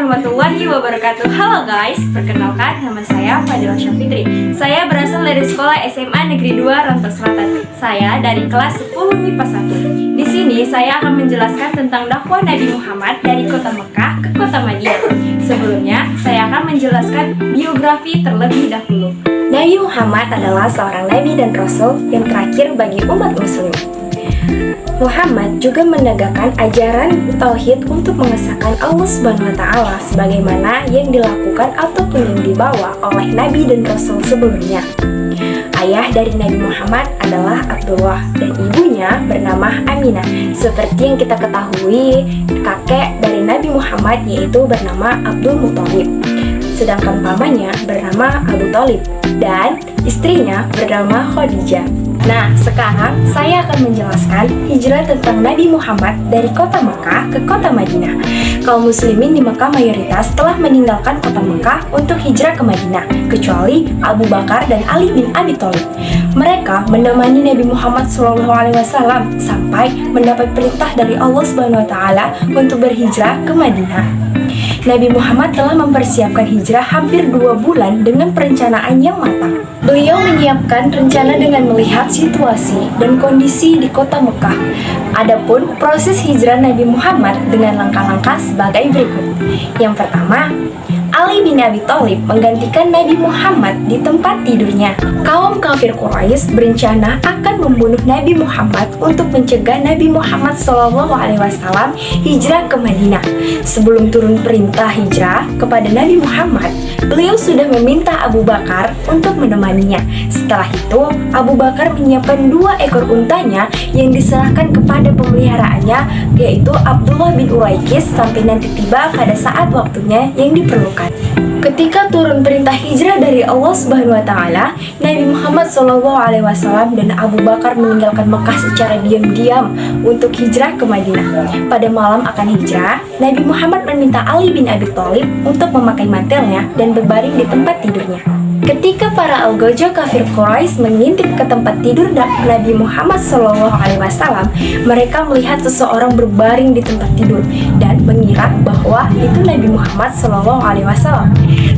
warahmatullahi wabarakatuh. Halo guys, perkenalkan nama saya Fadilah Syafitri. Saya berasal dari sekolah SMA Negeri 2 Rantau Selatan. Saya dari kelas 10 MIPA 1. Di sini saya akan menjelaskan tentang dakwah Nabi Muhammad dari kota Mekah ke kota Madinah. Sebelumnya, saya akan menjelaskan biografi terlebih dahulu. Nabi Muhammad adalah seorang nabi dan rasul yang terakhir bagi umat muslim. Muhammad juga menegakkan ajaran tauhid untuk mengesahkan Allah Subhanahu wa taala sebagaimana yang dilakukan ataupun yang dibawa oleh nabi dan rasul sebelumnya. Ayah dari Nabi Muhammad adalah Abdullah dan ibunya bernama Aminah. Seperti yang kita ketahui, kakek dari Nabi Muhammad yaitu bernama Abdul Muthalib. Sedangkan pamannya bernama Abu Thalib dan istrinya bernama Khadijah. Nah, sekarang saya akan menjelaskan hijrah tentang Nabi Muhammad dari kota Mekah ke kota Madinah. Kaum muslimin di Mekah mayoritas telah meninggalkan kota Mekah untuk hijrah ke Madinah, kecuali Abu Bakar dan Ali bin Abi Thalib. Mereka menemani Nabi Muhammad SAW sampai mendapat perintah dari Allah Subhanahu wa taala untuk berhijrah ke Madinah. Nabi Muhammad telah mempersiapkan hijrah hampir 2 bulan dengan perencanaan yang matang. Beliau menyiapkan rencana dengan melihat situasi dan kondisi di kota Mekah. Adapun proses hijrah Nabi Muhammad dengan langkah-langkah sebagai berikut. Yang pertama, Ali bin Abi Thalib menggantikan Nabi Muhammad di tempat tidurnya. Kaum kafir Quraisy berencana akan membunuh Nabi Muhammad untuk mencegah Nabi Muhammad SAW hijrah ke Madinah. Sebelum turun perintah hijrah kepada Nabi Muhammad, beliau sudah meminta Abu Bakar untuk menemaninya. Setelah itu, Abu Bakar menyiapkan 2 ekor untanya yang diserahkan kepada pemeliharaannya, yaitu Abdullah bin Uraikis sampai nanti tiba pada saat waktunya yang diperlukan. Ketika turun perintah hijrah dari Allah Subhanahu wa taala, Nabi Muhammad SAW dan Abu Bakar meninggalkan Mekah secara diam-diam untuk hijrah ke Madinah. Pada malam akan hijrah, Nabi Muhammad meminta Ali bin Abi Thalib untuk memakai mantelnya dan berbaring di tempat tidurnya. Ketika para algojo kafir Quraisy mengintip ke tempat tidur Nabi Muhammad SAW, mereka melihat seseorang berbaring di tempat tidur dan mengira bahwa itu Nabi Muhammad SAW.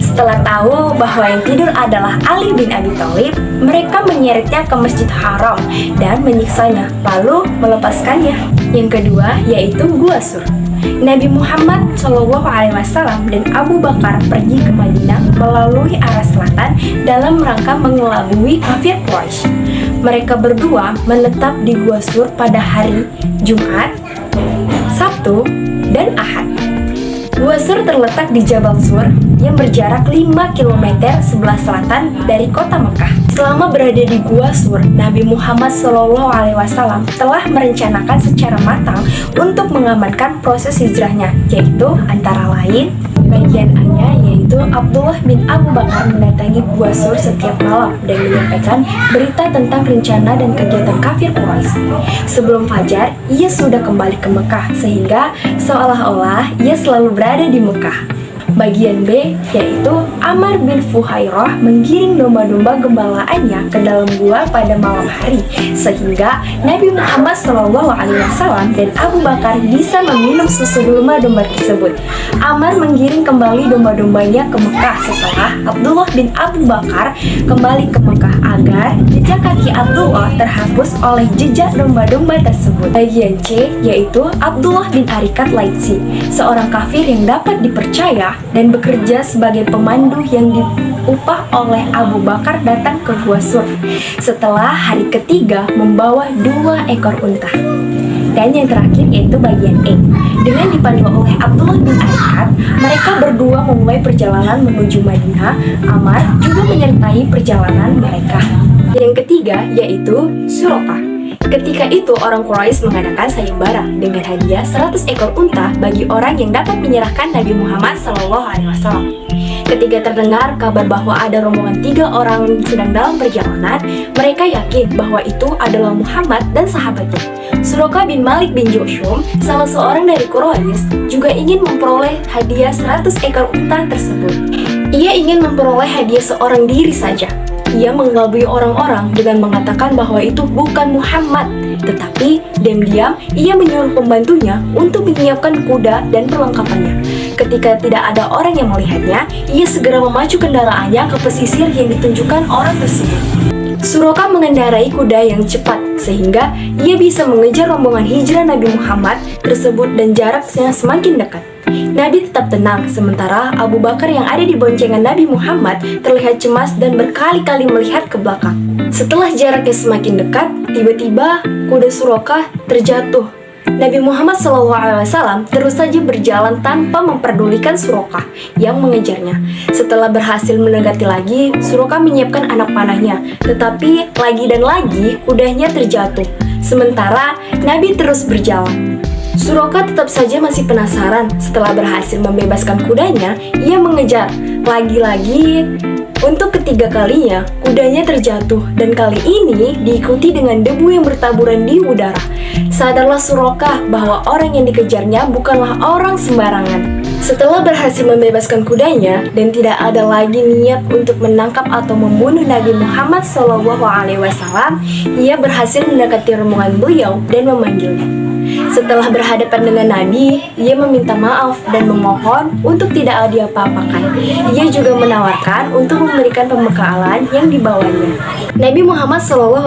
Setelah tahu bahwa yang tidur adalah Ali bin Abi Thalib, mereka menyeretnya ke Masjid Haram dan menyiksanya, lalu melepaskannya. Yang kedua yaitu Gua Sur. Nabi Muhammad SAW dan Abu Bakar pergi ke Madinah melalui arah selatan dalam rangka mengelabui kafir Quraisy. Mereka berdua menetap di Gua Sur pada hari Jumat, Sabtu, dan Ahad. Gua Sur terletak di Jabal Sur yang berjarak 5 km sebelah selatan dari kota Mekah. Selama berada di Gua Sur, Nabi Muhammad SAW telah merencanakan secara matang untuk mengamankan proses hijrahnya, yaitu antara lain bagian A-nya yaitu Abdullah bin Abu Bakar mendatangi Gua Sur setiap malam dan menyampaikan berita tentang rencana dan kegiatan kafir Quraisy. Sebelum fajar, ia sudah kembali ke Mekah sehingga seolah-olah ia selalu berada di Mekah. Bagian B yaitu Amr bin Fuhairah menggiring domba-domba gembalaannya ke dalam gua pada malam hari sehingga Nabi Muhammad SAW dan Abu Bakar bisa meminum susu domba-domba tersebut. Amr menggiring kembali domba-dombanya ke Mekah setelah Abdullah bin Abu Bakar kembali ke Mekah agar jejak kaki Abdullah terhapus oleh jejak domba-domba tersebut. Bagian C yaitu Abdullah bin Arikat Laitsi, seorang kafir yang dapat dipercaya dan bekerja sebagai pemandu yang diupah oleh Abu Bakar datang ke Gua Sur setelah hari ketiga membawa 2 ekor unta. Dan yang terakhir yaitu bagian E. Dengan dipandu oleh Abdullah bin Arikat, mereka berdua memulai perjalanan menuju Madinah. Amr juga menyertai perjalanan mereka. Yang ketiga yaitu Suraqah. Ketika itu orang Quraisy mengadakan sayembara dengan hadiah 100 ekor unta bagi orang yang dapat menyerahkan Nabi Muhammad SAW. Ketika terdengar kabar bahwa ada rombongan 3 orang sedang dalam perjalanan, mereka yakin bahwa itu adalah Muhammad dan sahabatnya. Suraqah bin Malik bin Joshum, salah seorang dari Quraisy, juga ingin memperoleh hadiah 100 ekor unta tersebut. Ia ingin memperoleh hadiah seorang diri saja. ia mengelabui orang-orang dengan mengatakan bahwa itu bukan Muhammad. Tetapi diam-diam ia menyuruh pembantunya untuk menyiapkan kuda dan perlengkapannya. Ketika tidak ada orang yang melihatnya, ia segera memacu kendaraannya ke pesisir yang ditunjukkan orang tersebut. Suraka mengendarai kuda yang cepat sehingga ia bisa mengejar rombongan hijrah Nabi Muhammad tersebut dan jaraknya semakin dekat. Nabi tetap tenang, sementara Abu Bakar yang ada di boncengan Nabi Muhammad terlihat cemas dan berkali-kali melihat ke belakang. Setelah jaraknya semakin dekat, tiba-tiba kuda Suraka terjatuh. Nabi Muhammad SAW terus saja berjalan tanpa memperdulikan Suraka yang mengejarnya. Setelah berhasil mendekati lagi, Suraka menyiapkan anak panahnya, tetapi lagi dan lagi kudanya terjatuh. Sementara Nabi terus berjalan. Suraka tetap saja masih penasaran. Setelah berhasil membebaskan kudanya, ia mengejar. Lagi-lagi, untuk ketiga kalinya, kudanya terjatuh dan kali ini diikuti dengan debu yang bertaburan di udara. Sadarlah Suraka bahwa orang yang dikejarnya bukanlah orang sembarangan. Setelah berhasil membebaskan kudanya dan tidak ada lagi niat untuk menangkap atau membunuh Nabi Muhammad SAW, ia berhasil mendekati rombongan beliau dan memanggilnya. Setelah berhadapan dengan Nabi, ia meminta maaf dan memohon untuk tidak diapa-apakan. Ia juga menawarkan untuk memberikan pembekalan yang dibawanya. Nabi Muhammad SAW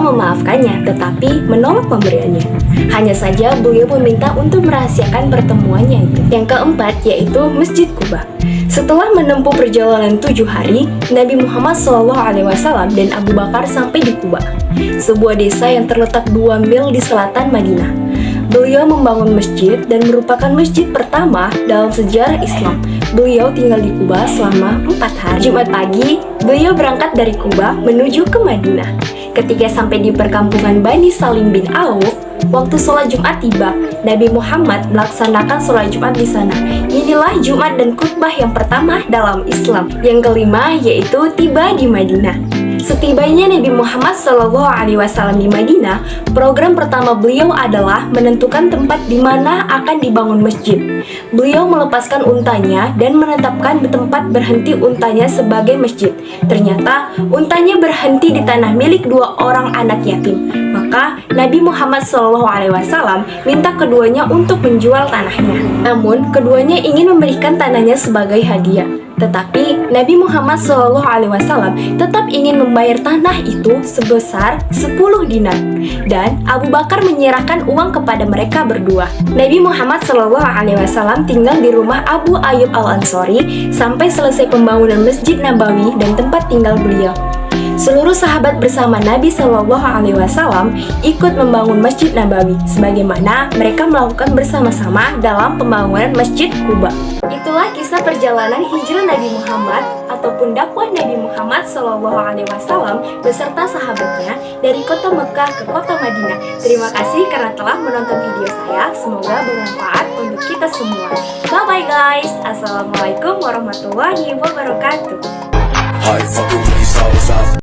memaafkannya, tetapi menolak pemberiannya. Hanya saja beliau meminta untuk merahasiakan pertemuannya itu. Yang keempat yaitu Masjid Quba. Setelah menempuh perjalanan 7 hari, Nabi Muhammad SAW dan Abu Bakar sampai di Quba, sebuah desa yang terletak 2 mil di selatan Madinah. Beliau membangun masjid dan merupakan masjid pertama dalam sejarah Islam. Beliau tinggal di Quba selama 4 hari. Jumat pagi, beliau berangkat dari Quba menuju ke Madinah. Ketika sampai di perkampungan Bani Salim bin Auf, waktu sholat Jumat tiba. Nabi Muhammad melaksanakan sholat Jumat di sana. Inilah Jumat dan khutbah yang pertama dalam Islam. Yang kelima yaitu tiba di Madinah. Setibanya Nabi Muhammad SAW di Madinah, program pertama beliau adalah menentukan tempat di mana akan dibangun masjid. Beliau melepaskan untanya dan menetapkan tempat berhenti untanya sebagai masjid. Ternyata untanya berhenti di tanah milik 2 orang anak yatim. Maka Nabi Muhammad SAW minta keduanya untuk menjual tanahnya. Namun keduanya ingin memberikan tanahnya sebagai hadiah. Tetapi Nabi Muhammad SAW tetap ingin membayar tanah itu sebesar 10 dinar. Dan Abu Bakar menyerahkan uang kepada mereka berdua. Nabi Muhammad SAW tinggal di rumah Abu Ayyub Al-Ansari sampai selesai pembangunan Masjid Nabawi dan tempat tinggal beliau. Seluruh sahabat bersama Nabi SAW ikut membangun Masjid Nabawi, sebagaimana mereka melakukan bersama-sama dalam pembangunan Masjid Quba. Itulah kisah perjalanan hijrah Nabi Muhammad ataupun dakwah Nabi Muhammad SAW beserta sahabatnya dari kota Mekah ke kota Madinah. Terima kasih karena telah menonton video saya. Semoga bermanfaat untuk kita semua. Bye-bye guys. Assalamualaikum warahmatullahi wabarakatuh.